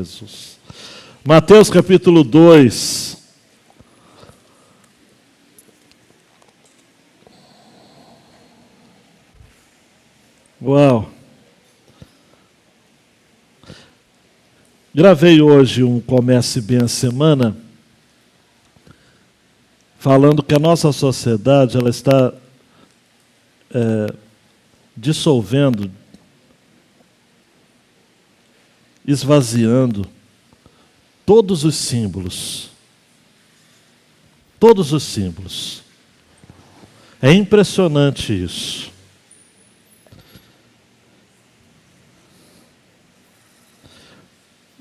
Jesus. Mateus capítulo 2. Uau! Gravei hoje um Comece Bem a Semana, falando que a nossa sociedade ela está dissolvendo, esvaziando todos os símbolos. Todos os símbolos. É impressionante isso.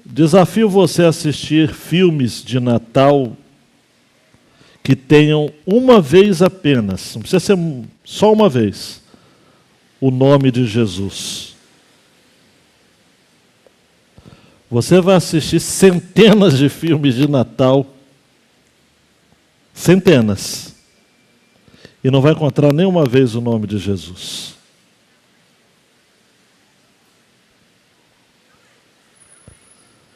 Desafio você a assistir filmes de Natal que tenham uma vez apenas, não precisa ser só uma vez, o nome de Jesus. Você vai assistir centenas de filmes de Natal, centenas, e não vai encontrar nenhuma vez o nome de Jesus.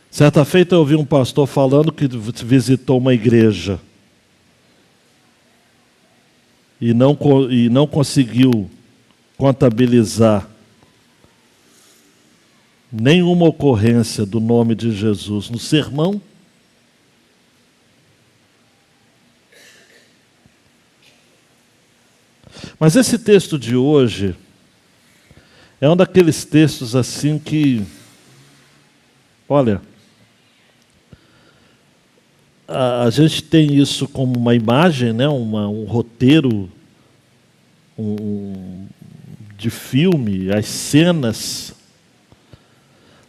Certa feita eu ouvi um pastor falando que visitou uma igreja e não conseguiu contabilizar nenhuma ocorrência do nome de Jesus no sermão. Mas esse texto de hoje é um daqueles textos assim que, olha, a gente tem isso como uma imagem, né? Um roteiro de filme, as cenas.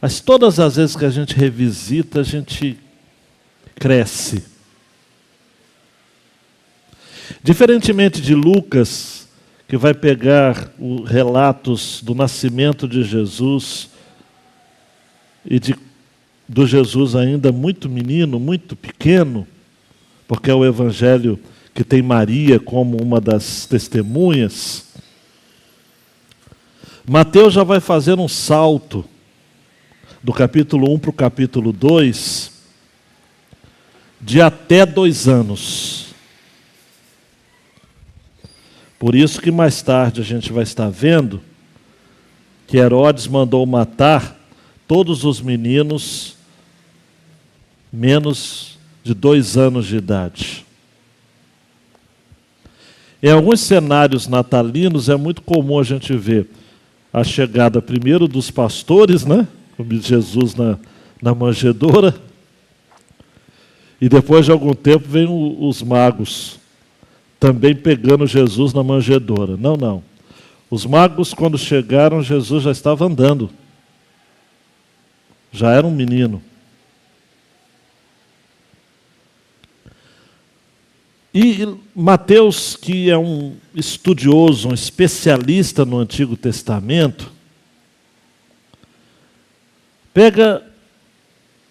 Mas todas as vezes que a gente revisita, a gente cresce. Diferentemente de Lucas, que vai pegar os relatos do nascimento de Jesus e do Jesus ainda muito menino, muito pequeno, porque é o evangelho que tem Maria como uma das testemunhas. Mateus já vai fazer um salto do capítulo 1 para o capítulo 2, de até 2 anos. Por isso que mais tarde a gente vai estar vendo que Herodes mandou matar todos os meninos menos de 2 anos de idade. Em alguns cenários natalinos é muito comum a gente ver a chegada primeiro dos pastores, né? Como Jesus na manjedoura, e depois de algum tempo vem os magos, também pegando Jesus na manjedoura. Não. Os magos, quando chegaram, Jesus já estava andando. Já era um menino. E Mateus, que é um estudioso, um especialista no Antigo Testamento, pega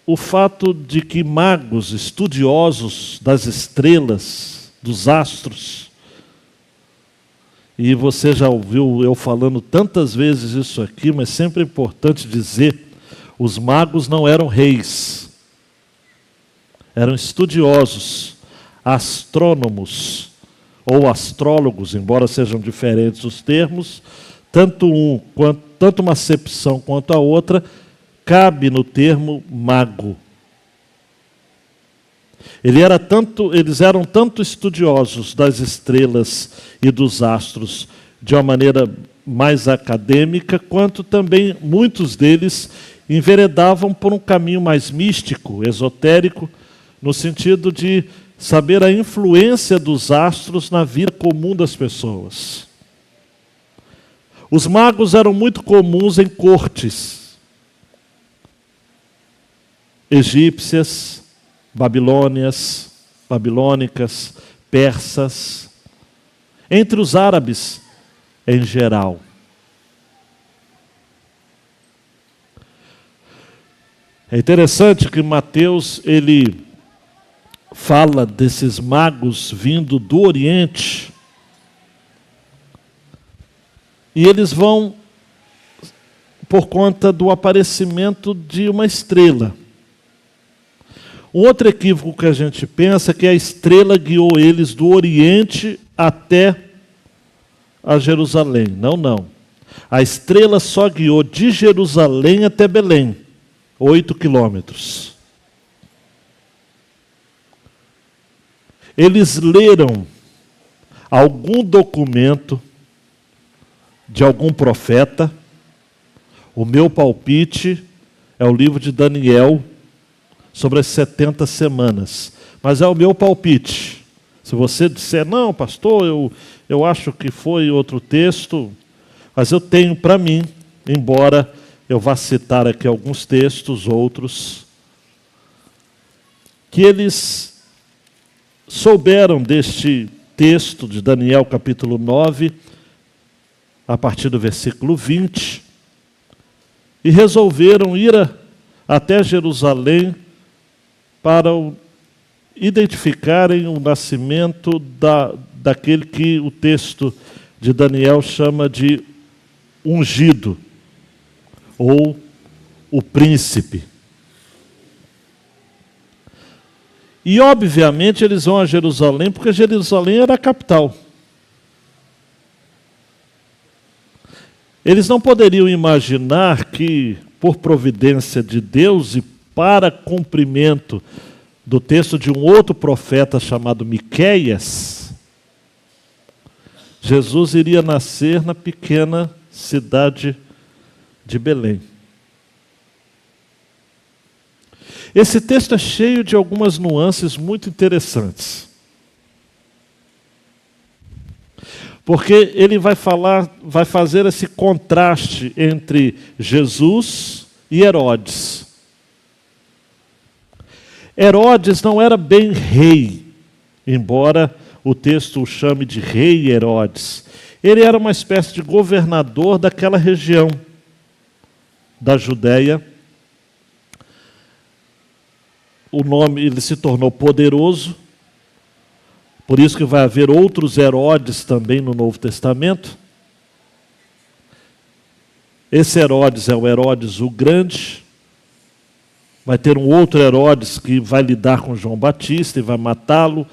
o fato de que magos, estudiosos das estrelas, dos astros, e você já ouviu eu falando tantas vezes isso aqui, mas sempre é importante dizer, os magos não eram reis, eram estudiosos, astrônomos ou astrólogos, embora sejam diferentes os termos, tanto uma acepção quanto a outra, cabe no termo mago. Eles eram tanto estudiosos das estrelas e dos astros de uma maneira mais acadêmica, quanto também muitos deles enveredavam por um caminho mais místico, esotérico, no sentido de saber a influência dos astros na vida comum das pessoas. Os magos eram muito comuns em cortes egípcias, babilônicas, persas, entre os árabes em geral. É interessante que Mateus, ele fala desses magos vindo do Oriente, e eles vão por conta do aparecimento de uma estrela. Um outro equívoco que a gente pensa é que a estrela guiou eles do Oriente até a Jerusalém. Não, não. A estrela só guiou de Jerusalém até Belém, 8 quilômetros. Eles leram algum documento de algum profeta. O meu palpite é o livro de Daniel, sobre as 70 semanas. Mas é o meu palpite. Se você disser, não, pastor, eu acho que foi outro texto, mas eu tenho para mim, embora eu vá citar aqui alguns textos, outros, que eles souberam deste texto de Daniel capítulo 9, a partir do versículo 20, e resolveram ir até Jerusalém para identificarem o nascimento daquele que o texto de Daniel chama de ungido, ou o príncipe. E, obviamente, eles vão a Jerusalém, porque Jerusalém era a capital. Eles não poderiam imaginar que, por providência de Deus e para cumprimento do texto de um outro profeta chamado Miqueias, Jesus iria nascer na pequena cidade de Belém. Esse texto é cheio de algumas nuances muito interessantes. Porque ele vai fazer esse contraste entre Jesus e Herodes. Herodes não era bem rei, embora o texto o chame de rei Herodes. Ele era uma espécie de governador daquela região da Judéia. Ele se tornou poderoso, por isso que vai haver outros Herodes também no Novo Testamento. Esse Herodes é o Herodes o Grande. Vai ter um outro Herodes que vai lidar com João Batista e vai matá-lo.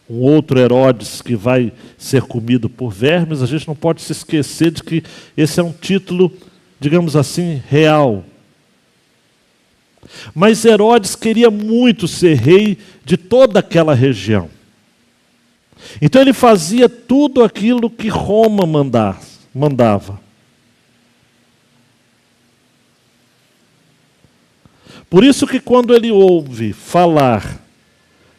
Um outro Herodes que vai ser comido por vermes. A gente não pode se esquecer de que esse é um título, digamos assim, real. Mas Herodes queria muito ser rei de toda aquela região. Então ele fazia tudo aquilo que Roma mandava. Por isso que quando ele ouve falar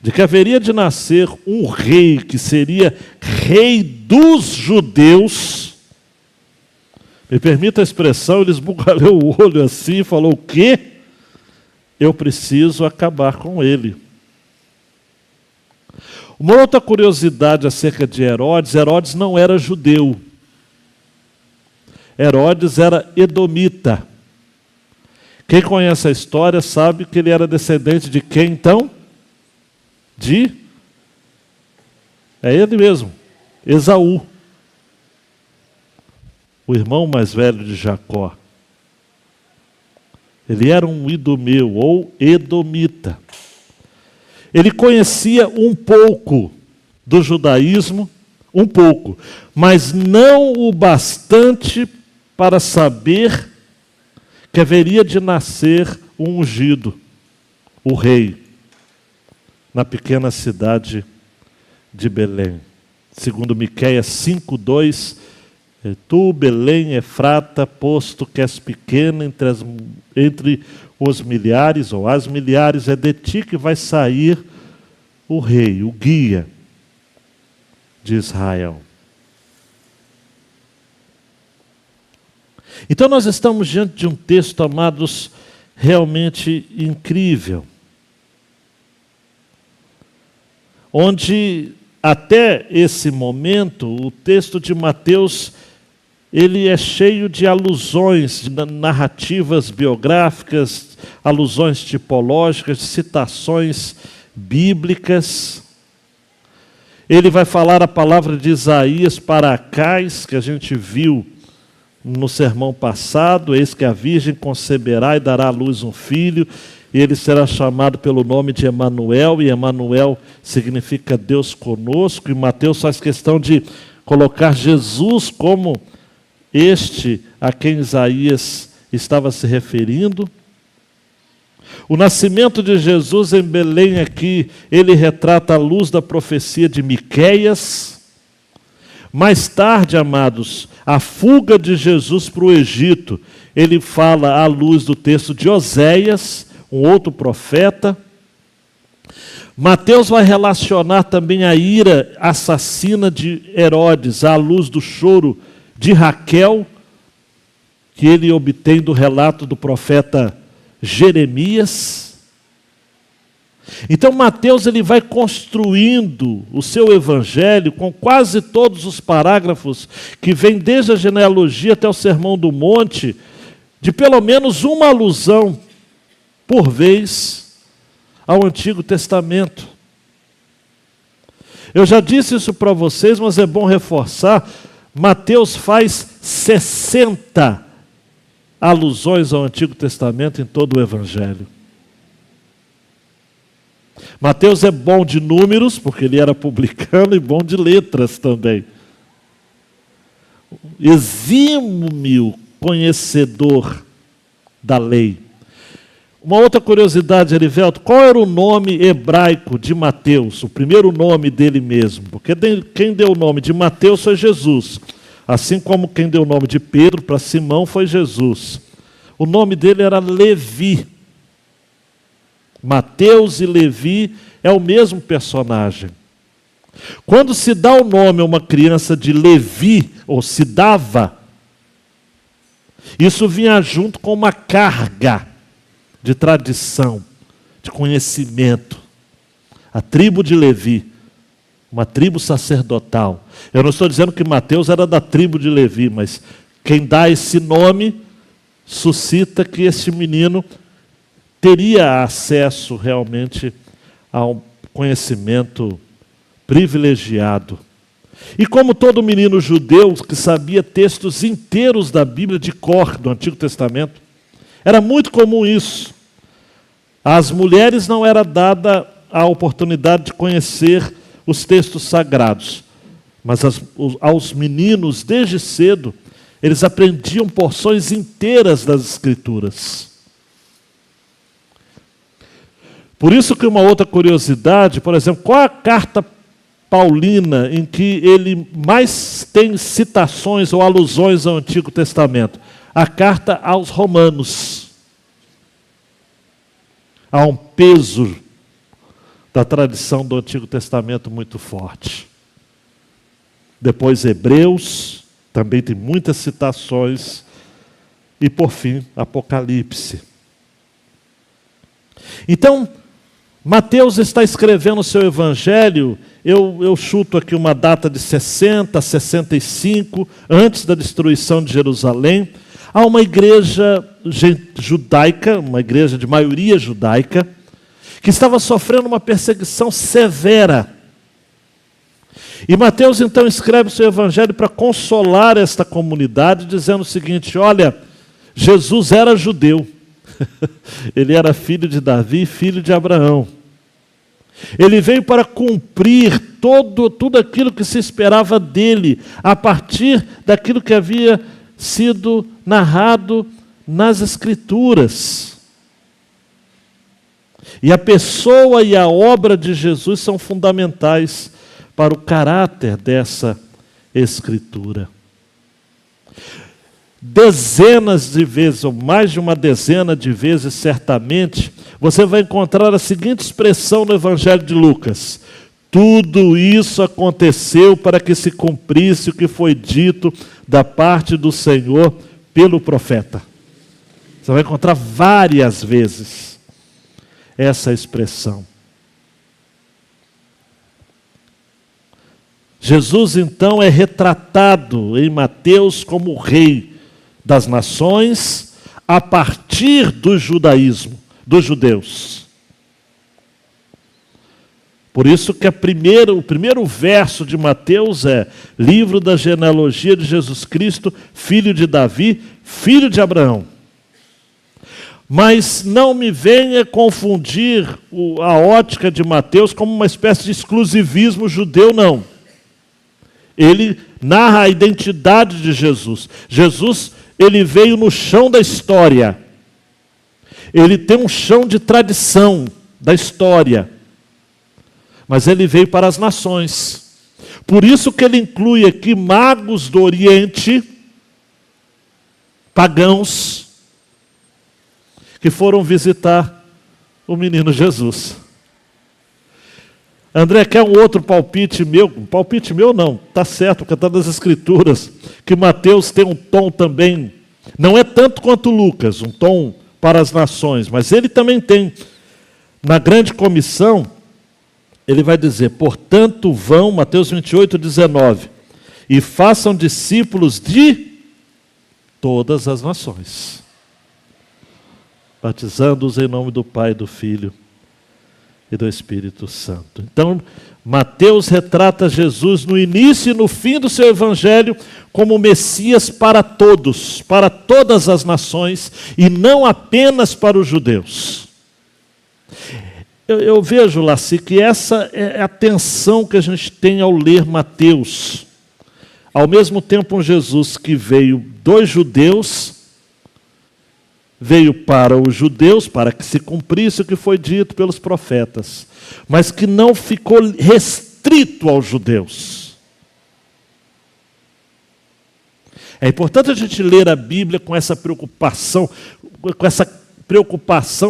de que haveria de nascer um rei que seria rei dos judeus, me permita a expressão, ele esbugalhou o olho assim e falou: o quê? Eu preciso acabar com ele. Uma outra curiosidade acerca de Herodes: Herodes não era judeu. Herodes era edomita. Quem conhece a história sabe que ele era descendente de quem, então? É ele mesmo, Esaú, o irmão mais velho de Jacó. Ele era um idumeu, ou edomita. Ele conhecia um pouco do judaísmo, um pouco, mas não o bastante para saber que haveria de nascer um ungido, o rei, na pequena cidade de Belém. Segundo Miqueias 5:2, tu, Belém, Efrata, posto que és pequena entre os milhares, ou as milhares, é de ti que vai sair o rei, o guia de Israel. Então nós estamos diante de um texto, amados, realmente incrível, onde até esse momento o texto de Mateus ele é cheio de alusões, de narrativas biográficas, alusões tipológicas, de citações bíblicas. Ele vai falar a palavra de Isaías para Acais, que a gente viu no sermão passado: eis que a virgem conceberá e dará à luz um filho, e ele será chamado pelo nome de Emanuel, e Emanuel significa Deus conosco, e Mateus faz questão de colocar Jesus como este a quem Isaías estava se referindo. O nascimento de Jesus em Belém aqui, ele retrata a luz da profecia de Miqueias. Mais tarde, amados, a fuga de Jesus para o Egito, ele fala à luz do texto de Oséias, um outro profeta. Mateus vai relacionar também a ira assassina de Herodes à luz do choro de Raquel, que ele obtém do relato do profeta Jeremias. Então Mateus ele vai construindo o seu evangelho com quase todos os parágrafos que vêm desde a genealogia até o Sermão do Monte, de pelo menos uma alusão por vez ao Antigo Testamento. Eu já disse isso para vocês, mas é bom reforçar. Mateus faz 60 alusões ao Antigo Testamento em todo o Evangelho. Mateus é bom de números, porque ele era publicano, e bom de letras também. Exímio conhecedor da lei. Uma outra curiosidade, Erivelto, qual era o nome hebraico de Mateus? O primeiro nome dele mesmo. Porque quem deu o nome de Mateus foi Jesus. Assim como quem deu o nome de Pedro para Simão foi Jesus. O nome dele era Levi. Mateus e Levi é o mesmo personagem. Quando se dá o nome a uma criança de Levi, ou se dava, isso vinha junto com uma carga de tradição, de conhecimento. A tribo de Levi, uma tribo sacerdotal. Eu não estou dizendo que Mateus era da tribo de Levi, mas quem dá esse nome suscita que esse menino teria acesso realmente a um conhecimento privilegiado. E como todo menino judeu que sabia textos inteiros da Bíblia de cor do Antigo Testamento, era muito comum isso. Às mulheres não era dada a oportunidade de conhecer os textos sagrados, mas aos meninos, desde cedo, eles aprendiam porções inteiras das Escrituras. Por isso que uma outra curiosidade, por exemplo, qual a carta paulina em que ele mais tem citações ou alusões ao Antigo Testamento? A carta aos Romanos. Há um peso da tradição do Antigo Testamento muito forte. Depois Hebreus, também tem muitas citações. E por fim, Apocalipse. Então, Mateus está escrevendo o seu evangelho, eu chuto aqui uma data de 60, 65, antes da destruição de Jerusalém. Há uma igreja judaica, uma igreja de maioria judaica, que estava sofrendo uma perseguição severa. E Mateus então escreve o seu evangelho para consolar esta comunidade, dizendo o seguinte: olha, Jesus era judeu, ele era filho de Davi, filho de Abraão. Ele veio para cumprir tudo aquilo que se esperava dele, a partir daquilo que havia sido narrado nas Escrituras. E a pessoa e a obra de Jesus são fundamentais para o caráter dessa Escritura. Dezenas de vezes, ou mais de uma dezena de vezes, certamente, você vai encontrar a seguinte expressão no Evangelho de Lucas: tudo isso aconteceu para que se cumprisse o que foi dito da parte do Senhor pelo profeta. Você vai encontrar várias vezes essa expressão. Jesus, então, é retratado em Mateus como o rei das nações a partir do judaísmo, dos judeus. Por isso que o primeiro verso de Mateus é: livro da genealogia de Jesus Cristo, filho de Davi, filho de Abraão. Mas não me venha confundir a ótica de Mateus como uma espécie de exclusivismo judeu, não. Ele narra a identidade de Jesus. Jesus, ele veio no chão da história. Ele tem um chão de tradição da história. Mas ele veio para as nações. Por isso que ele inclui aqui magos do Oriente, pagãos, que foram visitar o menino Jesus. André, quer um outro palpite meu? Palpite meu não, está certo, cantando as Escrituras, que Mateus tem um tom também, não é tanto quanto Lucas, um tom para as nações, mas ele também tem. Na grande comissão, ele vai dizer, portanto vão, Mateus 28, 19, e façam discípulos de todas as nações, batizando-os em nome do Pai, do Filho e do Espírito Santo. Então, Mateus retrata Jesus no início e no fim do seu evangelho como Messias para todos, para todas as nações, e não apenas para os judeus. Eu vejo, Laci, que essa é a tensão que a gente tem ao ler Mateus. Ao mesmo tempo, um Jesus que veio dos judeus, veio para os judeus, para que se cumprisse o que foi dito pelos profetas, mas que não ficou restrito aos judeus. É importante a gente ler a Bíblia com essa preocupação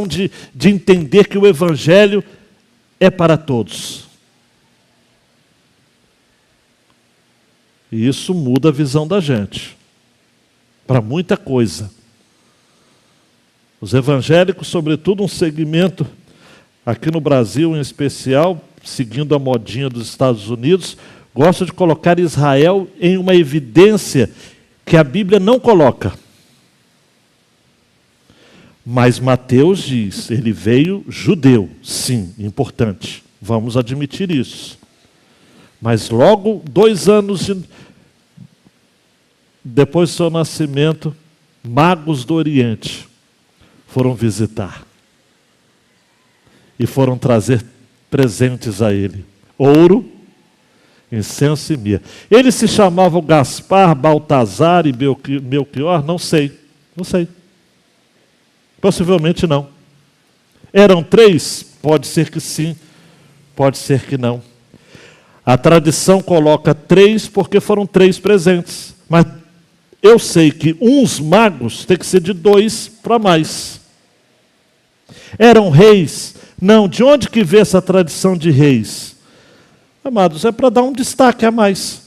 de entender que o Evangelho é para todos. E isso muda a visão da gente, para muita coisa. Os evangélicos, sobretudo um segmento, aqui no Brasil em especial, seguindo a modinha dos Estados Unidos, gostam de colocar Israel em uma evidência que a Bíblia não coloca. Mas Mateus diz, ele veio judeu, sim, importante, vamos admitir isso. Mas logo 2 anos depois do seu nascimento, magos do Oriente foram visitar e foram trazer presentes a ele, ouro, incenso e mirra. Eles se chamavam Gaspar, Baltazar e Melquior? Não sei. Possivelmente não. Eram 3? Pode ser que sim, pode ser que não. A tradição coloca 3 porque foram 3 presentes, mas eu sei que uns magos tem que ser de 2 para mais. Eram reis? Não. De onde que vê essa tradição de reis? Amados, é para dar um destaque a mais.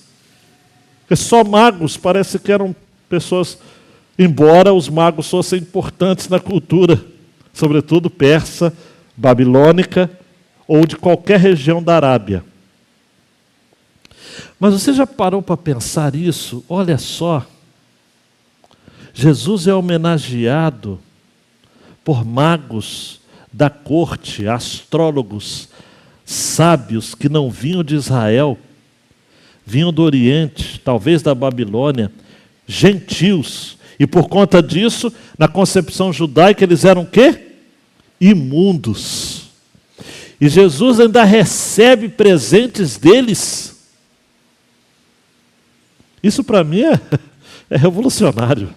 Porque só magos parece que eram pessoas, embora os magos fossem importantes na cultura, sobretudo persa, babilônica ou de qualquer região da Arábia. Mas você já parou para pensar isso? Olha só, Jesus é homenageado por magos da corte, astrólogos, sábios que não vinham de Israel, vinham do Oriente, talvez da Babilônia, gentios. E por conta disso, na concepção judaica, eles eram o quê? Imundos. E Jesus ainda recebe presentes deles. Isso para mim é revolucionário.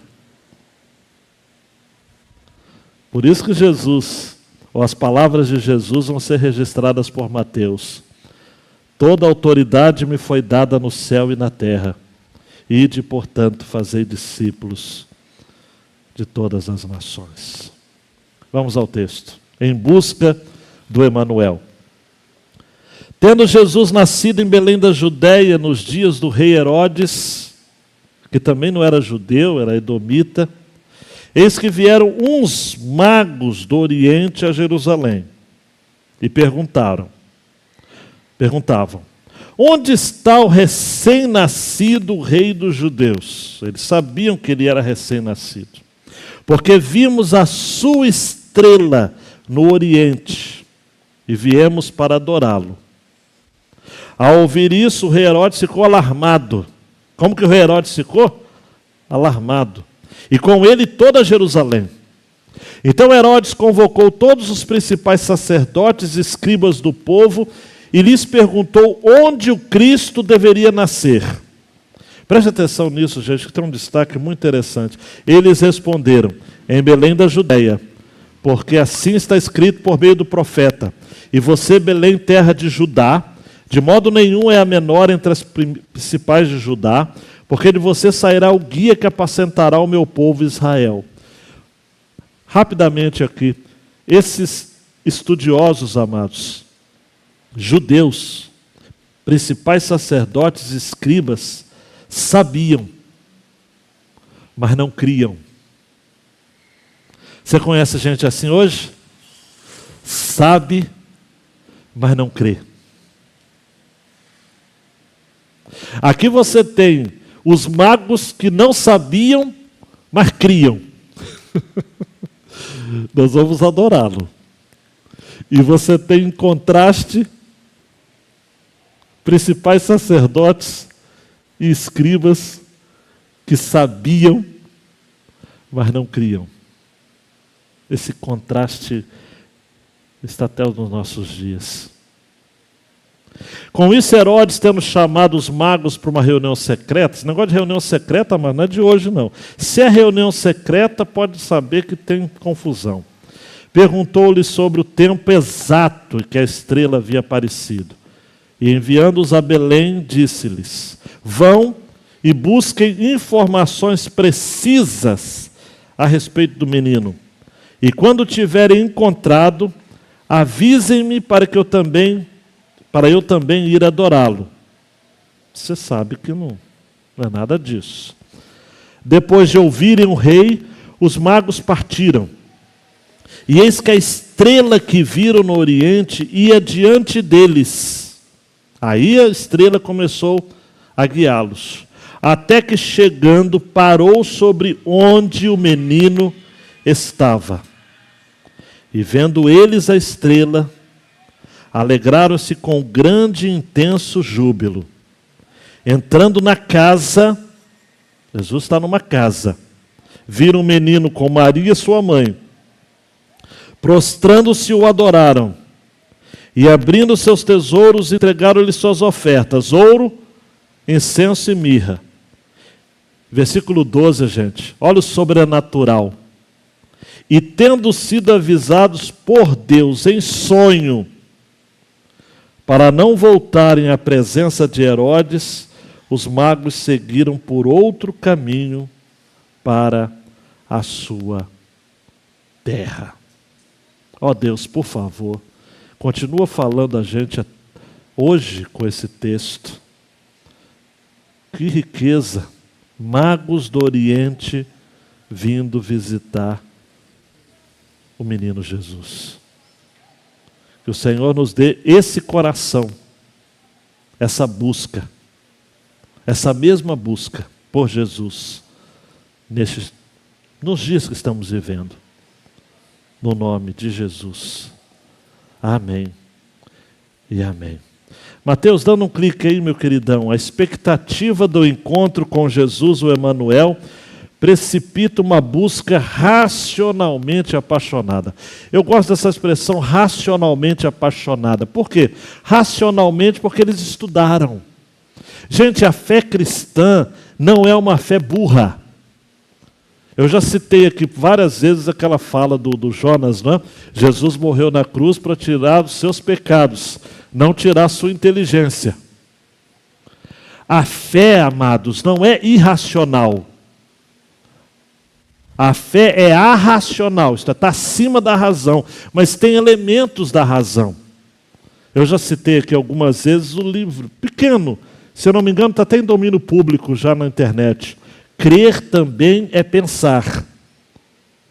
Por isso que Jesus, ou as palavras de Jesus vão ser registradas por Mateus. Toda autoridade me foi dada no céu e na terra. Ide, portanto, fazei discípulos de todas as nações. Vamos ao texto. Em busca do Emanuel. Tendo Jesus nascido em Belém da Judéia, nos dias do rei Herodes, que também não era judeu, era edomita, eis que vieram uns magos do Oriente a Jerusalém e perguntavam, onde está o recém-nascido rei dos judeus? Eles sabiam que ele era recém-nascido, porque vimos a sua estrela no Oriente e viemos para adorá-lo. Ao ouvir isso, o rei Herodes ficou alarmado. Como que o rei Herodes ficou? Alarmado. E com ele toda Jerusalém. Então Herodes convocou todos os principais sacerdotes e escribas do povo e lhes perguntou onde o Cristo deveria nascer. Preste atenção nisso, gente, que tem um destaque muito interessante. Eles responderam, em Belém da Judeia, porque assim está escrito por meio do profeta. E você, Belém, terra de Judá, de modo nenhum é a menor entre as principais de Judá, porque de você sairá o guia que apacentará o meu povo Israel. Rapidamente aqui, esses estudiosos, amados, judeus, principais sacerdotes e escribas, sabiam, mas não criam. Você conhece gente assim hoje? Sabe, mas não crê. Aqui você tem os magos que não sabiam, mas criam. Nós vamos adorá-lo. E você tem em contraste principais sacerdotes e escribas que sabiam, mas não criam. Esse contraste está até nos nossos dias. Com isso, Herodes, tendo chamado os magos para uma reunião secreta, esse negócio de reunião secreta, mas não é de hoje não. Se é reunião secreta, pode saber que tem confusão. Perguntou-lhe sobre o tempo exato em que a estrela havia aparecido. E enviando-os a Belém, disse-lhes, vão e busquem informações precisas a respeito do menino. E quando tiverem encontrado, avisem-me para eu também ir adorá-lo. Você sabe que não é nada disso. Depois de ouvirem o rei, os magos partiram. E eis que a estrela que viram no oriente ia diante deles. Aí a estrela começou a guiá-los. Até que chegando, parou sobre onde o menino estava. E vendo eles a estrela, alegraram-se com grande e intenso júbilo. Entrando na casa, Jesus está numa casa, viram o menino com Maria, sua mãe. Prostrando-se, o adoraram. E abrindo seus tesouros, entregaram-lhe suas ofertas, ouro, incenso e mirra. Versículo 12, gente. Olha o sobrenatural. E tendo sido avisados por Deus em sonho, para não voltarem à presença de Herodes, os magos seguiram por outro caminho para a sua terra. Ó Deus, por favor, continua falando a gente hoje com esse texto. Que riqueza! Magos do Oriente vindo visitar o menino Jesus. Que o Senhor nos dê esse coração, essa busca, essa mesma busca por Jesus, nos dias que estamos vivendo. No nome de Jesus. Amém e amém. Mateus, dando um clique aí, meu queridão. A expectativa do encontro com Jesus, o Emanuel, precipita uma busca racionalmente apaixonada. Eu gosto dessa expressão, racionalmente apaixonada. Por quê? Racionalmente, porque eles estudaram. Gente, a fé cristã não é uma fé burra. Eu já citei aqui várias vezes aquela fala do Jonas, não é? Jesus morreu na cruz para tirar os seus pecados, não tirar a sua inteligência. A fé, amados, não é irracional. A fé é arracional, está acima da razão, mas tem elementos da razão. Eu já citei aqui algumas vezes o livro, pequeno, se eu não me engano, está até em domínio público já na internet. Crer também é pensar,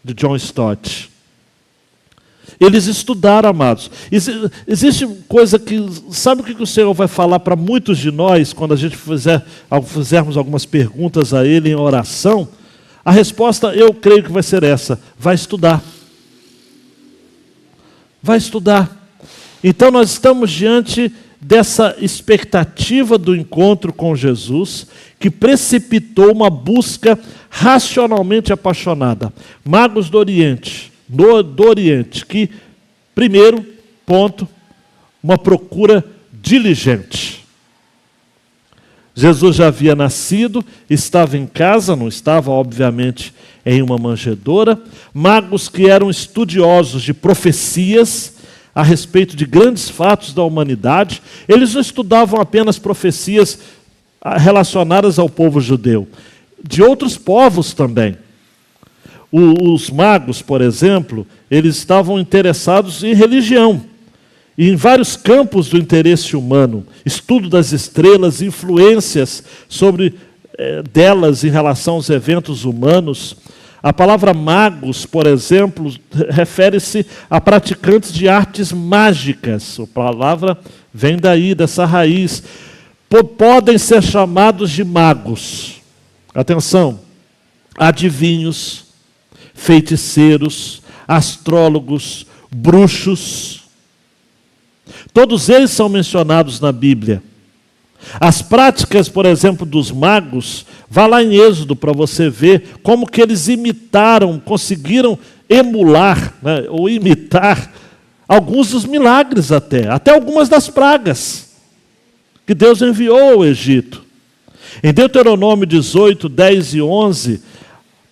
de John Stott. Eles estudaram, amados. Existe coisa que... Sabe o que o Senhor vai falar para muitos de nós, quando a gente fizermos algumas perguntas a Ele em oração? A resposta, eu creio que vai ser essa: vai estudar. Vai estudar. Então nós estamos diante dessa expectativa do encontro com Jesus, que precipitou uma busca racionalmente apaixonada. Magos do Oriente do Oriente, que, primeiro ponto, uma procura diligente. Jesus já havia nascido, estava em casa, não estava, obviamente, em uma manjedoura. Magos que eram estudiosos de profecias a respeito de grandes fatos da humanidade, eles não estudavam apenas profecias relacionadas ao povo judeu, de outros povos também. Os magos, por exemplo, eles estavam interessados em religião, e em vários campos do interesse humano, estudo das estrelas, influências sobre delas em relação aos eventos humanos. A palavra magos, por exemplo, refere-se a praticantes de artes mágicas. A palavra vem daí, dessa raiz. Podem ser chamados de magos. Atenção, adivinhos, feiticeiros, astrólogos, bruxos. Todos eles são mencionados na Bíblia. As práticas, por exemplo, dos magos, vá lá em Êxodo para você ver como que eles imitaram, conseguiram emular, né, ou imitar alguns dos milagres até algumas das pragas que Deus enviou ao Egito. Em Deuteronômio 18, 10 e 11,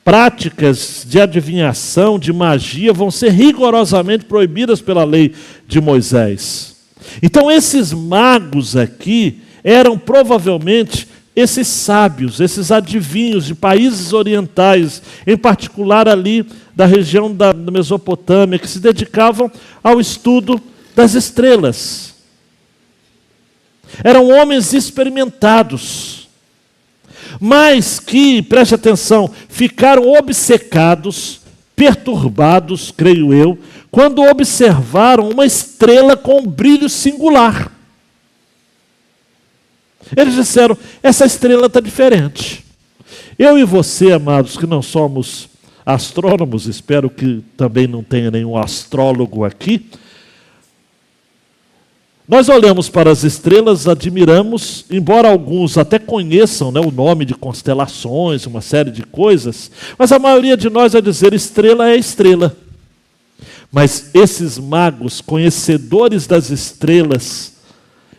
práticas de adivinhação, de magia, vão ser rigorosamente proibidas pela lei de Moisés. Então esses magos aqui eram provavelmente esses sábios, esses adivinhos de países orientais, em particular ali da região da Mesopotâmia, que se dedicavam ao estudo das estrelas. Eram homens experimentados, mas que, preste atenção, ficaram obcecados, perturbados, creio eu, quando observaram uma estrela com um brilho singular. Eles disseram, essa estrela está diferente. Eu e você, amados, que não somos astrônomos, espero que também não tenha nenhum astrólogo aqui, nós olhamos para as estrelas, admiramos, embora alguns até conheçam, né, o nome de constelações, uma série de coisas, mas a maioria de nós vai dizer, estrela é estrela. Mas esses magos, conhecedores das estrelas,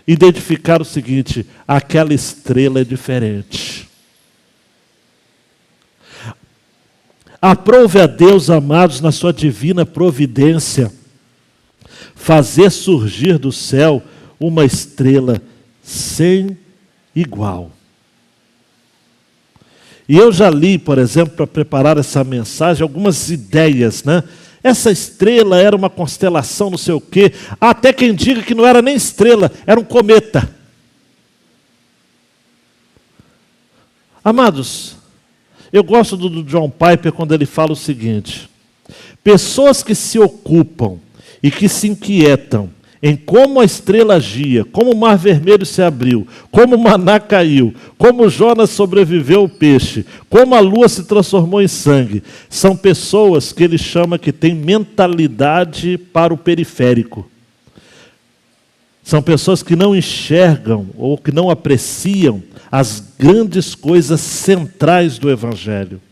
identificaram o seguinte, aquela estrela é diferente. Aprove a Deus, amados, na sua divina providência, fazer surgir do céu uma estrela sem igual. E eu já li, por exemplo, para preparar essa mensagem, algumas ideias, né? Essa estrela era uma constelação, não sei o quê. Há até quem diga que não era nem estrela, era um cometa. Amados, eu gosto do John Piper quando ele fala o seguinte: pessoas que se ocupam e que se inquietam em como a estrela agia, como o mar vermelho se abriu, como o maná caiu, como Jonas sobreviveu ao peixe, como a lua se transformou em sangue, são pessoas que ele chama que têm mentalidade para o periférico. São pessoas que não enxergam ou que não apreciam as grandes coisas centrais do Evangelho.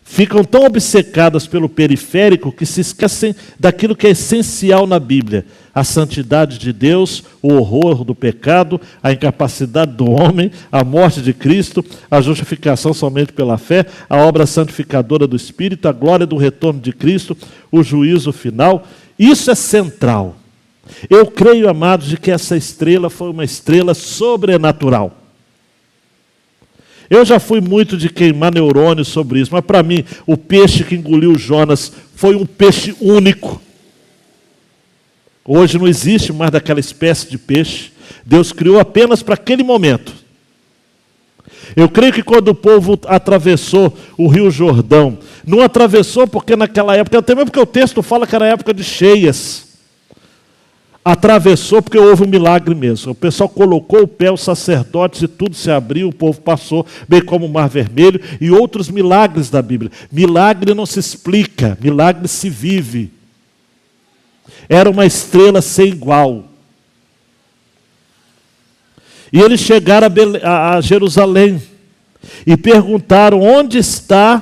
Ficam tão obcecadas pelo periférico que se esquecem daquilo que é essencial na Bíblia. A santidade de Deus, o horror do pecado, a incapacidade do homem, a morte de Cristo, a justificação somente pela fé, a obra santificadora do Espírito, a glória do retorno de Cristo, o juízo final. Isso é central. Eu creio, amados, de que essa estrela foi uma estrela sobrenatural. Eu já fui muito de queimar neurônios sobre isso, mas para mim, o peixe que engoliu Jonas foi um peixe único. Hoje não existe mais daquela espécie de peixe. Deus criou apenas para aquele momento. Eu creio que quando o povo atravessou o Rio Jordão, não atravessou porque naquela época, até mesmo porque o texto fala que era época de cheias. Atravessou porque houve um milagre mesmo. O pessoal colocou o pé, os sacerdotes e tudo se abriu, o povo passou, bem como o Mar Vermelho e outros milagres da Bíblia. Milagre não se explica, milagre se vive. Era uma estrela sem igual. E eles chegaram a Jerusalém e perguntaram onde está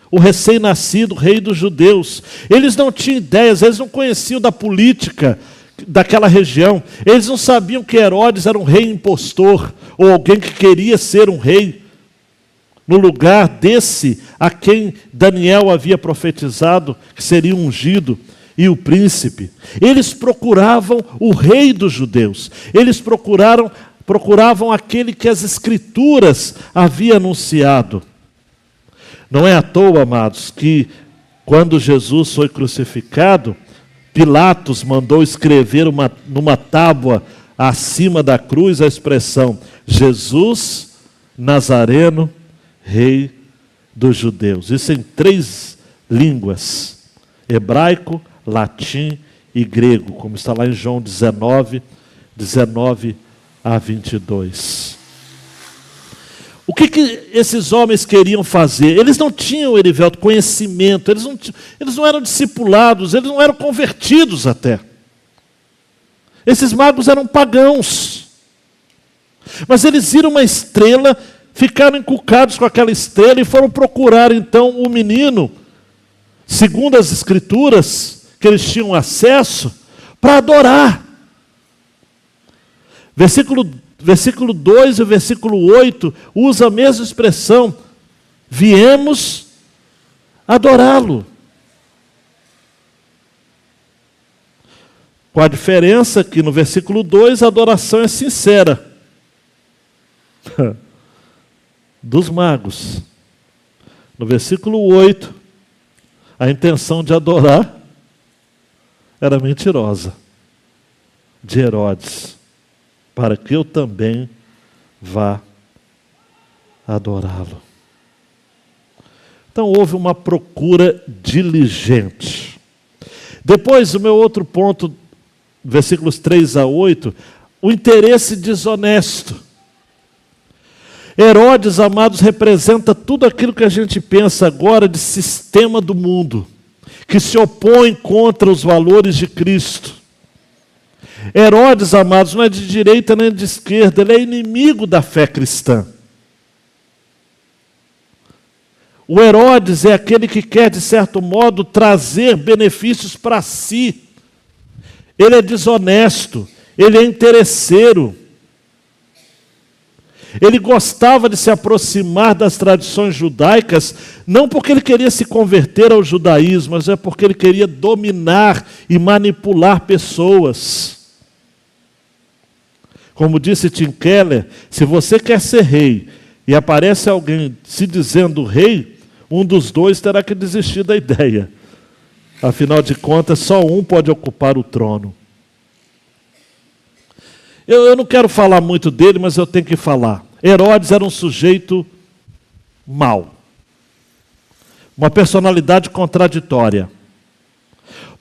o recém-nascido rei dos judeus. Eles não tinham ideias, eles não conheciam da política daquela região. Eles não sabiam que Herodes era um rei impostor, ou alguém que queria ser um rei, no lugar desse a quem Daniel havia profetizado, que seria ungido, e o príncipe. Eles procuravam o rei dos judeus. Eles procuravam aquele que as Escrituras haviam anunciado. Não é à toa, amados, que quando Jesus foi crucificado, Pilatos mandou escrever numa tábua acima da cruz a expressão: Jesus Nazareno, Rei dos judeus. Isso em 3 línguas: hebraico, latim e grego, como está lá em João 19 a 22. O que esses homens queriam fazer? Eles não tinham, Erivelto, conhecimento, eles não eram discipulados, eles não eram convertidos até. Esses magos eram pagãos. Mas eles viram uma estrela, ficaram encucados com aquela estrela e foram procurar então o menino, segundo as Escrituras, que eles tinham acesso, para adorar. Versículo 2 e versículo 8 usa a mesma expressão: viemos adorá-lo. Com a diferença que no versículo 2 a adoração é sincera dos magos. No versículo 8, a intenção de adorar era mentirosa, de Herodes, para que eu também vá adorá-lo. Então houve uma procura diligente. Depois, o meu outro ponto, versículos 3 a 8, o interesse desonesto. Herodes, amados, representa tudo aquilo que a gente pensa agora de sistema do mundo, que se opõe contra os valores de Cristo. Herodes, amados, não é de direita nem de esquerda, ele é inimigo da fé cristã. O Herodes é aquele que quer, de certo modo, trazer benefícios para si. Ele é desonesto, ele é interesseiro. Ele gostava de se aproximar das tradições judaicas, não porque ele queria se converter ao judaísmo, mas é porque ele queria dominar e manipular pessoas. Como disse Tim Keller, se você quer ser rei e aparece alguém se dizendo rei, um dos dois terá que desistir da ideia. Afinal de contas, só um pode ocupar o trono. Eu não quero falar muito dele, mas eu tenho que falar. Herodes era um sujeito mau. Uma personalidade contraditória.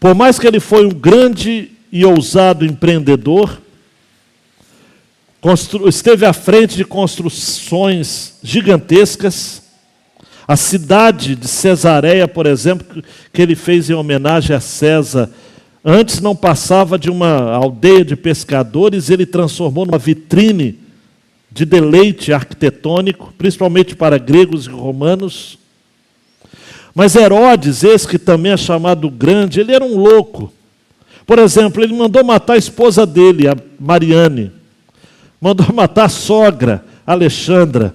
Por mais que ele foi um grande e ousado empreendedor, esteve à frente de construções gigantescas. A cidade de Cesareia, por exemplo, que ele fez em homenagem a César, antes não passava de uma aldeia de pescadores, ele transformou numa vitrine de deleite arquitetônico, principalmente para gregos e romanos. Mas Herodes, esse que também é chamado Grande, ele era um louco. Por exemplo, ele mandou matar a esposa dele, a Mariane. Mandou matar a sogra, Alexandra.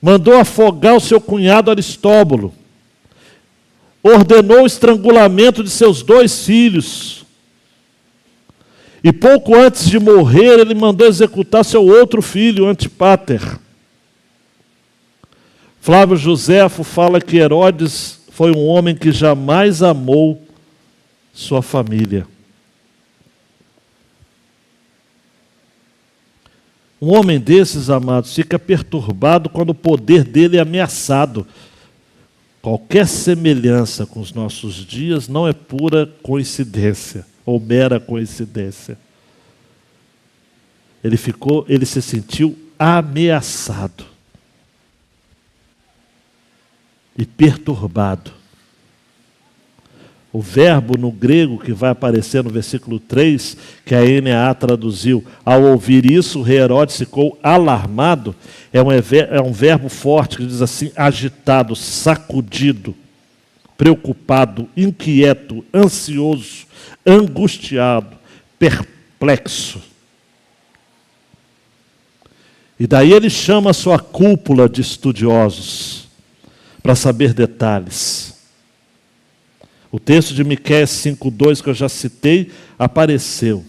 Mandou afogar o seu cunhado Aristóbulo. Ordenou o estrangulamento de seus 2 filhos. E pouco antes de morrer, ele mandou executar seu outro filho, Antipater. Flávio Joséfo fala que Herodes foi um homem que jamais amou sua família. Um homem desses, amados, fica perturbado quando o poder dele é ameaçado. Qualquer semelhança com os nossos dias não é pura coincidência, ou mera coincidência. Ele se sentiu ameaçado e perturbado. O verbo no grego que vai aparecer no versículo 3, que a NAA traduziu, ao ouvir isso, o rei Herodes ficou alarmado, é um verbo forte que diz assim, agitado, sacudido, preocupado, inquieto, ansioso, angustiado, perplexo. E daí ele chama a sua cúpula de estudiosos para saber detalhes. O texto de Miqueias 5:2 que eu já citei apareceu.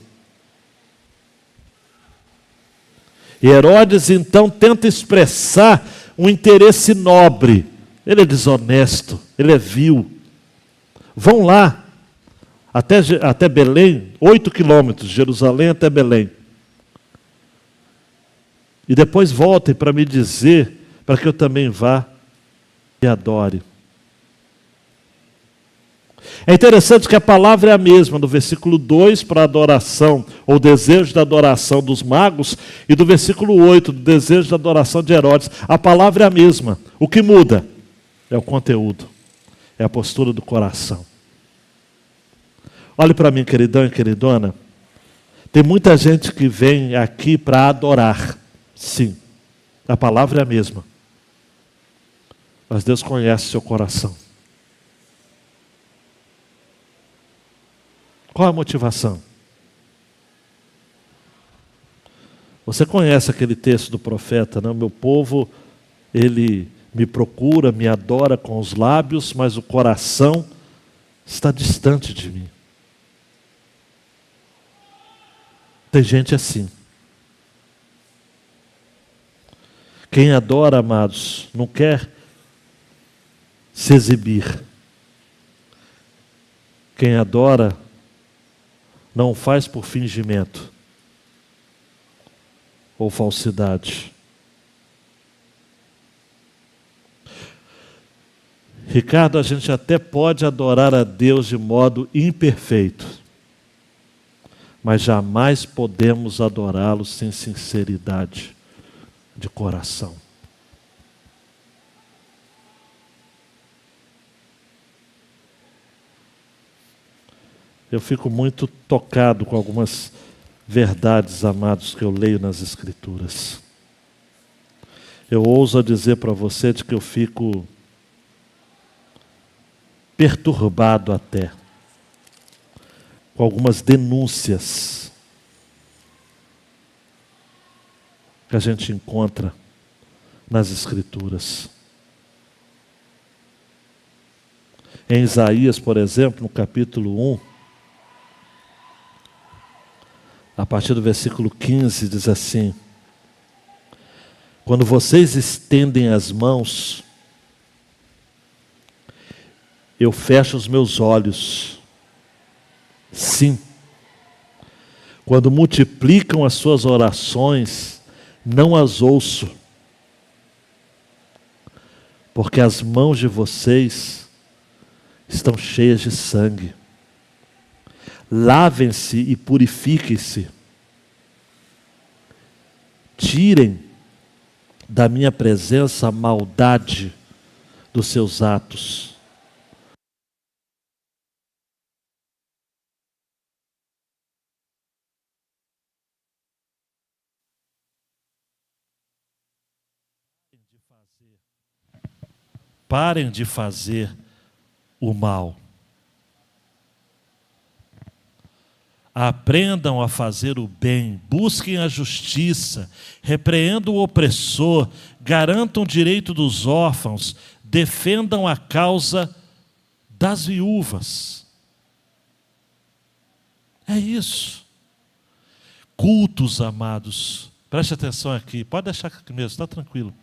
E Herodes então tenta expressar um interesse nobre. Ele é desonesto, ele é vil. Vão lá, até Belém, 8 quilômetros, Jerusalém até Belém. E depois voltem para me dizer, para que eu também vá e adore. É interessante que a palavra é a mesma, do versículo 2 para a adoração, ou desejo da adoração dos magos, e do versículo 8, do desejo da adoração de Herodes. A palavra é a mesma. O que muda é o conteúdo, é a postura do coração. Olhe para mim, queridão e queridona. Tem muita gente que vem aqui para adorar. Sim, a palavra é a mesma. Mas Deus conhece seu coração. Qual a motivação? Você conhece aquele texto do profeta, não? Meu povo, ele me procura, me adora com os lábios, mas o coração está distante de mim. Tem gente assim. Quem adora, amados, não quer se exibir. Quem adora não faz por fingimento ou falsidade. Ricardo, a gente até pode adorar a Deus de modo imperfeito, mas jamais podemos adorá-lo sem sinceridade de coração. Eu fico muito tocado com algumas verdades, amados, que eu leio nas Escrituras. Eu ouso dizer para você de que eu fico perturbado até com algumas denúncias que a gente encontra nas Escrituras. Em Isaías, por exemplo, no capítulo 1, a partir do versículo 15, diz assim: quando vocês estendem as mãos, eu fecho os meus olhos. Sim. Quando multiplicam as suas orações, não as ouço. Porque as mãos de vocês estão cheias de sangue. Lavem-se e purifiquem-se. Tirem da minha presença a maldade dos seus atos. Parem de fazer o mal. Aprendam a fazer o bem, busquem a justiça, repreendam o opressor, garantam o direito dos órfãos, defendam a causa das viúvas. É isso. Cultos, amados, preste atenção aqui, pode deixar aqui mesmo, está tranquilo.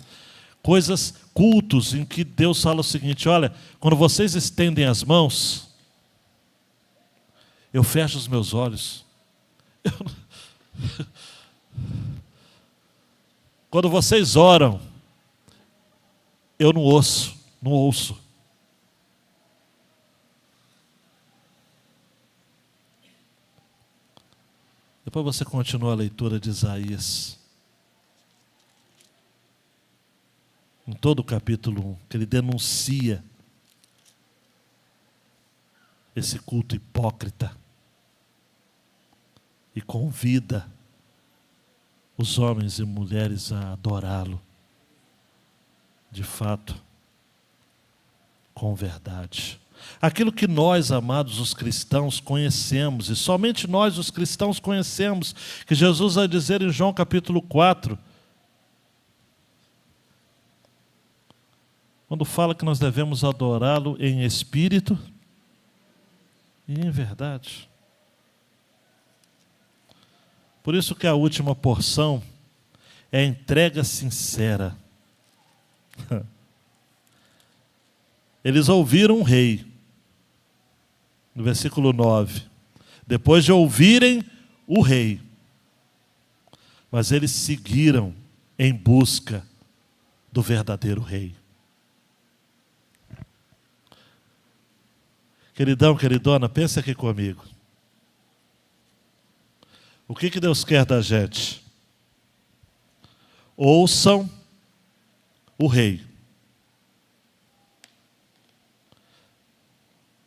Cultos em que Deus fala o seguinte: olha, quando vocês estendem as mãos, eu fecho os meus olhos. Quando vocês oram, eu não ouço. Depois você continua a leitura de Isaías. Em todo o capítulo 1, que ele denuncia esse culto hipócrita e convida os homens e mulheres a adorá-lo, de fato, com verdade. Aquilo que nós, amados, os cristãos, conhecemos, e somente nós, os cristãos, conhecemos, que Jesus vai dizer em João capítulo 4, quando fala que nós devemos adorá-lo em espírito e em verdade. Por isso que a última porção é a entrega sincera. Eles ouviram o rei, no versículo 9, depois de ouvirem o rei, mas eles seguiram em busca do verdadeiro rei. Queridão, queridona, pensa aqui comigo. O que Deus quer da gente? Ouçam o rei,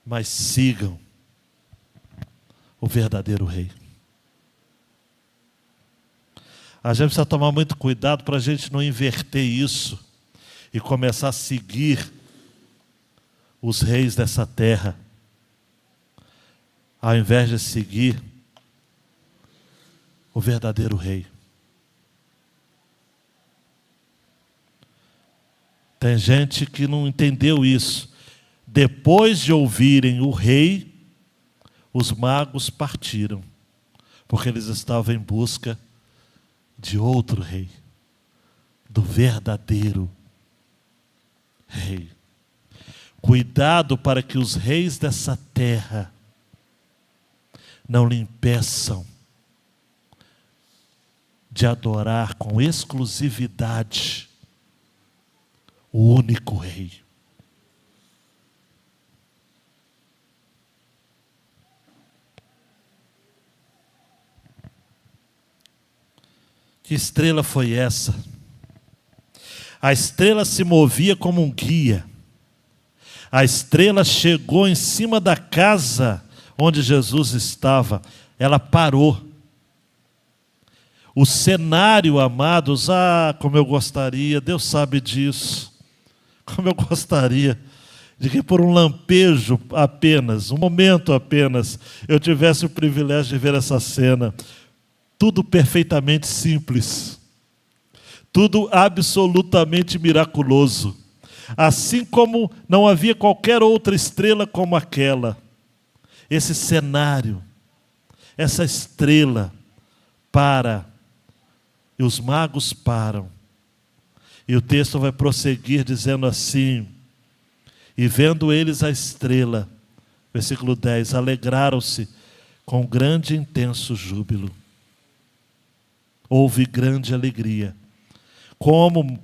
mas sigam o verdadeiro rei. A gente precisa tomar muito cuidado para a gente não inverter isso e começar a seguir os reis dessa terra, ao invés de seguir o verdadeiro rei. Tem gente que não entendeu isso. Depois de ouvirem o rei, os magos partiram, porque eles estavam em busca de outro rei, do verdadeiro rei. Cuidado para que os reis dessa terra não lhe impeçam de adorar com exclusividade o único rei. Que estrela foi essa? A estrela se movia como um guia. A estrela chegou em cima da casa onde Jesus estava. Ela parou. O cenário, amados, como eu gostaria, Deus sabe disso, como eu gostaria de que por um lampejo apenas, um momento apenas, eu tivesse o privilégio de ver essa cena. Tudo perfeitamente simples, tudo absolutamente miraculoso, assim como não havia qualquer outra estrela como aquela. Esse cenário, essa estrela para. E os magos param. E o texto vai prosseguir dizendo assim: e vendo eles a estrela, versículo 10, alegraram-se com grande e intenso júbilo. Houve grande alegria. Como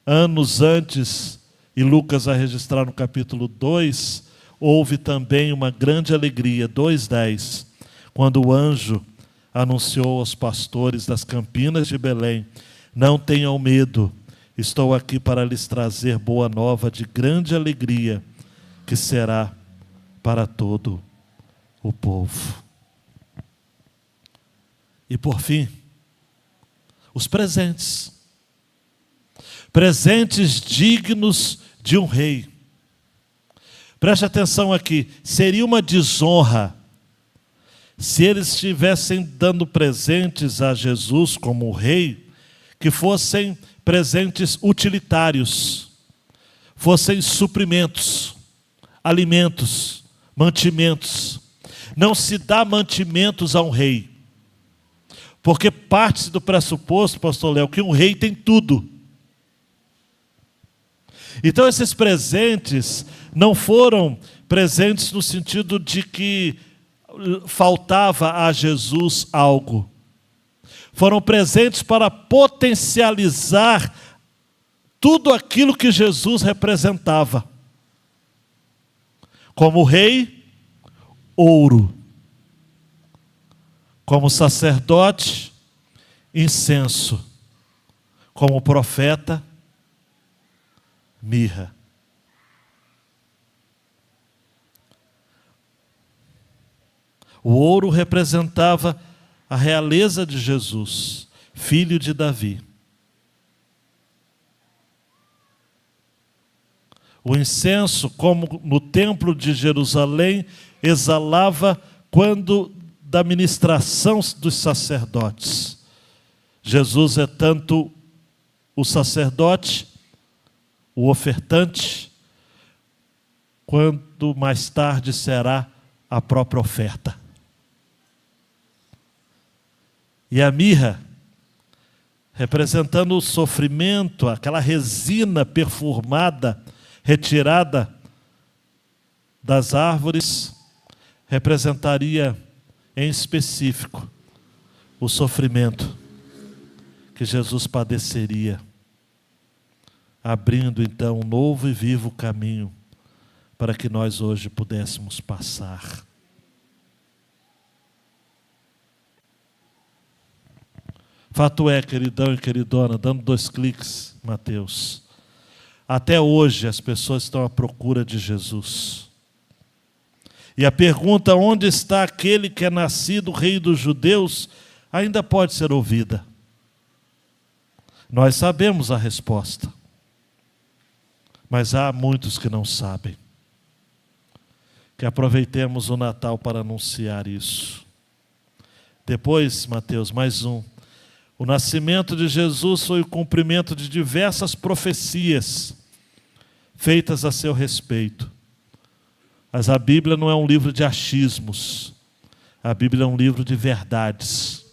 anos antes, e Lucas vai registrar no capítulo 2, houve também uma grande alegria, 2:10, quando o anjo anunciou aos pastores das campinas de Belém: não tenham medo, estou aqui para lhes trazer boa nova de grande alegria, que será para todo o povo. E por fim, os presentes. Presentes dignos de um rei. Preste atenção aqui, seria uma desonra se eles estivessem dando presentes a Jesus como rei, que fossem presentes utilitários, fossem suprimentos, alimentos, mantimentos. Não se dá mantimentos a um rei, porque parte do pressuposto, pastor Léo, que um rei tem tudo. Então esses presentes não foram presentes no sentido de que faltava a Jesus algo. Foram presentes para potencializar tudo aquilo que Jesus representava. Como rei, ouro. Como sacerdote, incenso. Como profeta, mirra. O ouro representava a realeza de Jesus, filho de Davi. O incenso, como no templo de Jerusalém, exalava quando da ministração dos sacerdotes. Jesus é tanto o sacerdote, o ofertante, quanto mais tarde será a própria oferta. E a mirra, representando o sofrimento, aquela resina perfumada, retirada das árvores, representaria em específico o sofrimento que Jesus padeceria, abrindo então um novo e vivo caminho para que nós hoje pudéssemos passar. Fato é, queridão e queridona, dando 2 cliques, Mateus, até hoje as pessoas estão à procura de Jesus. E a pergunta, onde está aquele que é nascido rei dos judeus, ainda pode ser ouvida. Nós sabemos a resposta, mas há muitos que não sabem. Que aproveitemos o Natal para anunciar isso. Depois, Mateus, mais um. O nascimento de Jesus foi o cumprimento de diversas profecias feitas a seu respeito. Mas a Bíblia não é um livro de achismos. A Bíblia é um livro de verdades.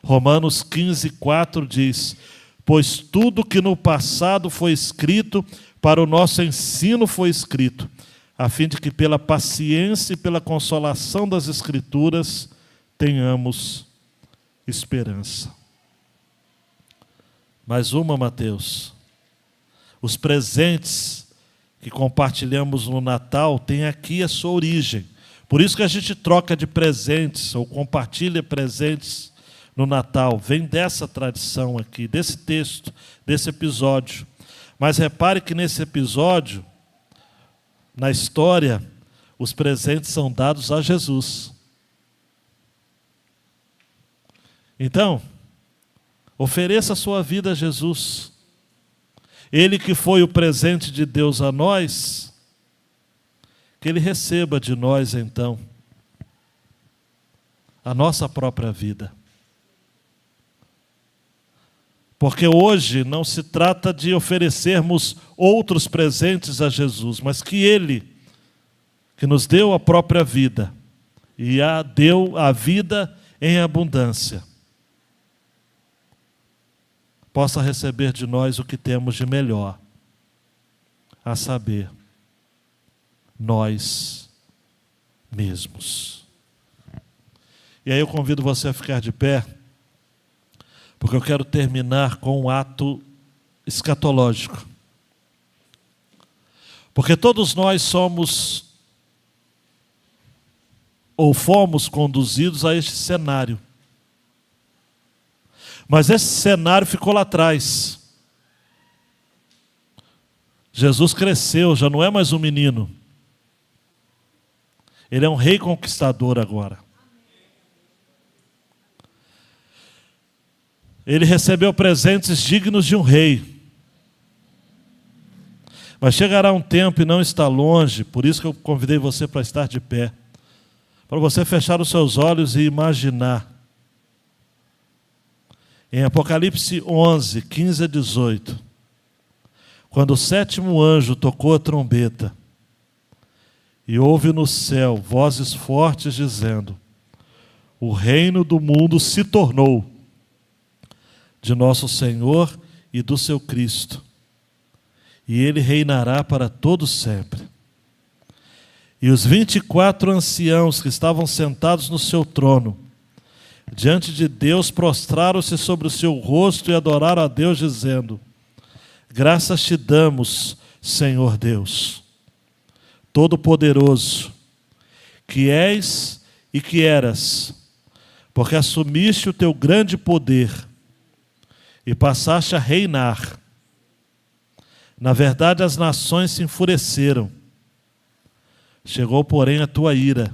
Romanos 15:4 diz: pois tudo que no passado foi escrito, para o nosso ensino foi escrito, a fim de que pela paciência e pela consolação das Escrituras tenhamos esperança. Mais uma, Mateus. Os presentes que compartilhamos no Natal têm aqui a sua origem. Por isso que a gente troca de presentes ou compartilha presentes no Natal. Vem dessa tradição aqui, desse texto, desse episódio. Mas repare que nesse episódio, na história, os presentes são dados a Jesus. Então, ofereça a sua vida a Jesus. Ele que foi o presente de Deus a nós, que Ele receba de nós, então, a nossa própria vida. Porque hoje não se trata de oferecermos outros presentes a Jesus, mas que Ele, que nos deu a própria vida, e deu a vida em abundância, possa receber de nós o que temos de melhor, a saber, nós mesmos. E aí eu convido você a ficar de pé, porque eu quero terminar com um ato escatológico. Porque todos nós somos, ou fomos conduzidos a este cenário. Mas esse cenário ficou lá atrás. Jesus cresceu, já não é mais um menino. Ele é um rei conquistador agora. Ele recebeu presentes dignos de um rei. Mas chegará um tempo e não está longe, por isso que eu convidei você para estar de pé, para você fechar os seus olhos e imaginar. Em Apocalipse 11, 15 a 18, quando o 7º anjo tocou a trombeta, e houve no céu vozes fortes dizendo: o reino do mundo se tornou de nosso Senhor e do seu Cristo, e Ele reinará para todo sempre. E os 24 anciãos que estavam sentados no seu trono, diante de Deus, prostraram-se sobre o seu rosto e adoraram a Deus, dizendo: graças te damos, Senhor Deus, Todo-Poderoso, que és e que eras, porque assumiste o teu grande poder e passaste a reinar. Na verdade, as nações se enfureceram. Chegou, porém, a tua ira,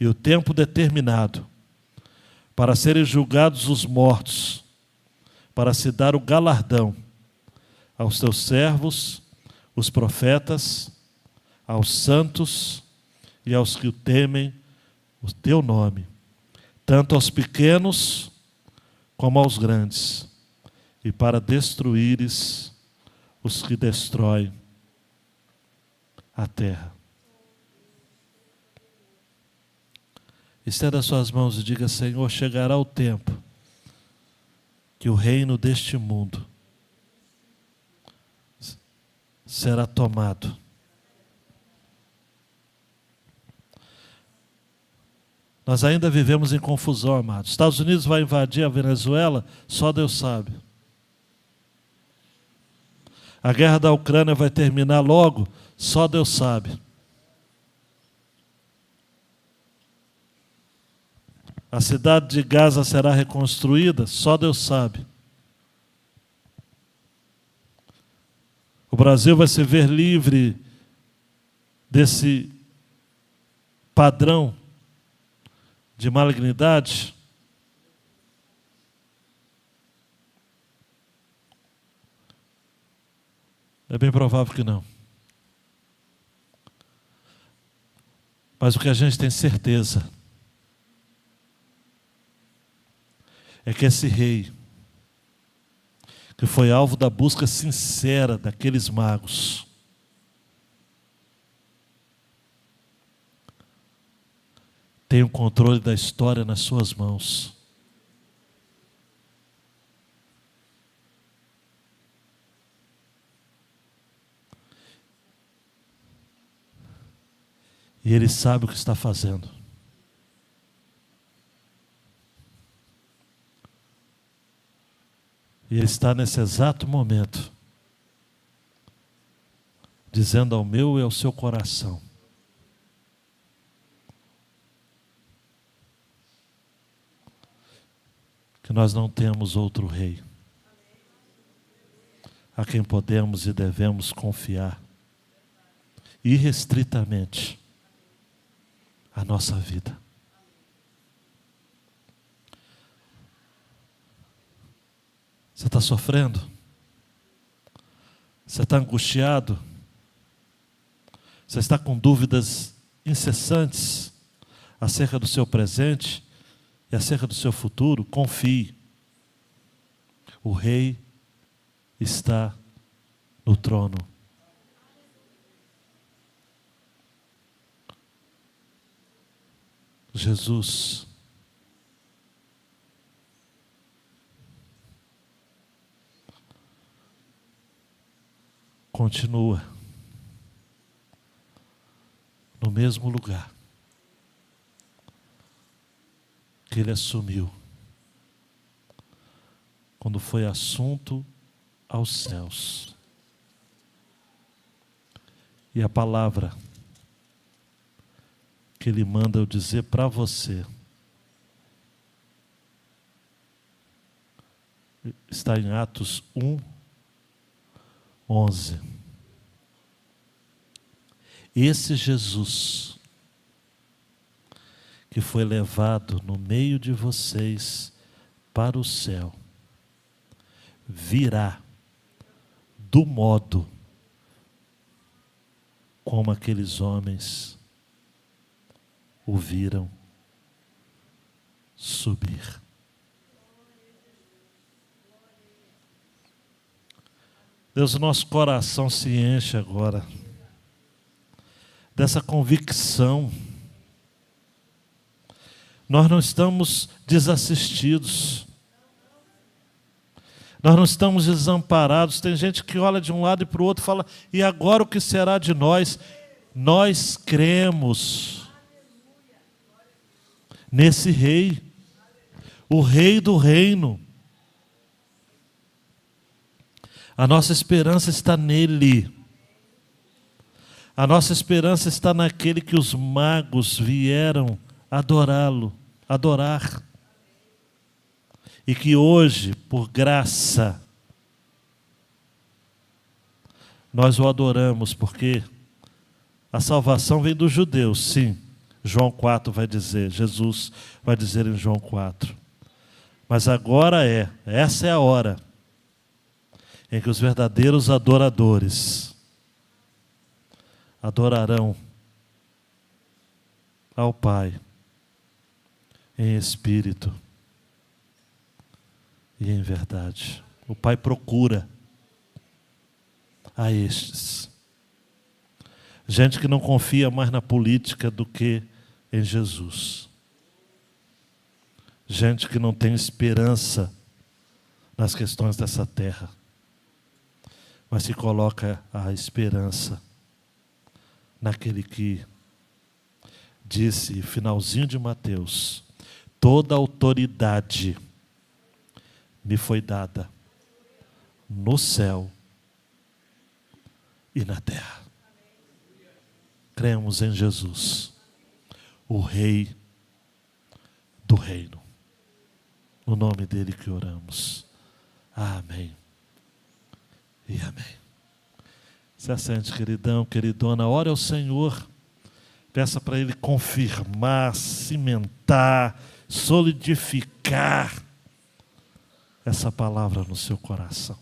e o tempo determinado para serem julgados os mortos, para se dar o galardão aos teus servos, os profetas, aos santos e aos que o temem o teu nome, tanto aos pequenos como aos grandes, e para destruíres os que destroem a terra. Estenda as suas mãos e diga: Senhor, chegará o tempo que o reino deste mundo será tomado. Nós ainda vivemos em confusão, amados. Estados Unidos vai invadir a Venezuela? Só Deus sabe. A guerra da Ucrânia vai terminar logo? Só Deus sabe. A cidade de Gaza será reconstruída? Só Deus sabe. O Brasil vai se ver livre desse padrão de malignidade? É bem provável que não. Mas o que a gente tem certeza é que esse rei, que foi alvo da busca sincera daqueles magos, tem o controle da história nas suas mãos. E Ele sabe o que está fazendo. E Ele está nesse exato momento dizendo ao meu e ao seu coração: que nós não temos outro rei a quem podemos e devemos confiar irrestritamente a nossa vida. Você está sofrendo? Você está angustiado? Você está com dúvidas incessantes acerca do seu presente e acerca do seu futuro? Confie. O Rei está no trono. Jesus continua no mesmo lugar que Ele assumiu quando foi assunto aos céus. E a palavra que Ele manda eu dizer para você está em Atos 1:11. Esse Jesus que foi levado no meio de vocês para o céu virá do modo como aqueles homens o viram subir. Deus, o nosso coração se enche agora dessa convicção. Nós não estamos desassistidos. Nós não estamos desamparados. Tem gente que olha de um lado e para o outro e fala: e agora o que será de nós? Nós cremos nesse Rei, o Rei do reino. A nossa esperança está nele. A nossa esperança está naquele que os magos vieram adorar. E que hoje, por graça, nós o adoramos, porque a salvação vem dos judeus, sim, João 4 vai dizer, Jesus vai dizer em João 4. Mas agora essa é a hora em que os verdadeiros adoradores adorarão ao Pai em espírito e em verdade. O Pai procura a estes. Gente que não confia mais na política do que em Jesus. Gente que não tem esperança nas questões dessa terra, mas se coloca a esperança naquele que disse, finalzinho de Mateus, toda autoridade me foi dada no céu e na terra. Cremos em Jesus, o Rei do Reino. No nome dele que oramos. Amém. E amém. Se assente, queridão, queridona, ore ao Senhor. Peça para Ele confirmar, cimentar, solidificar essa palavra no seu coração.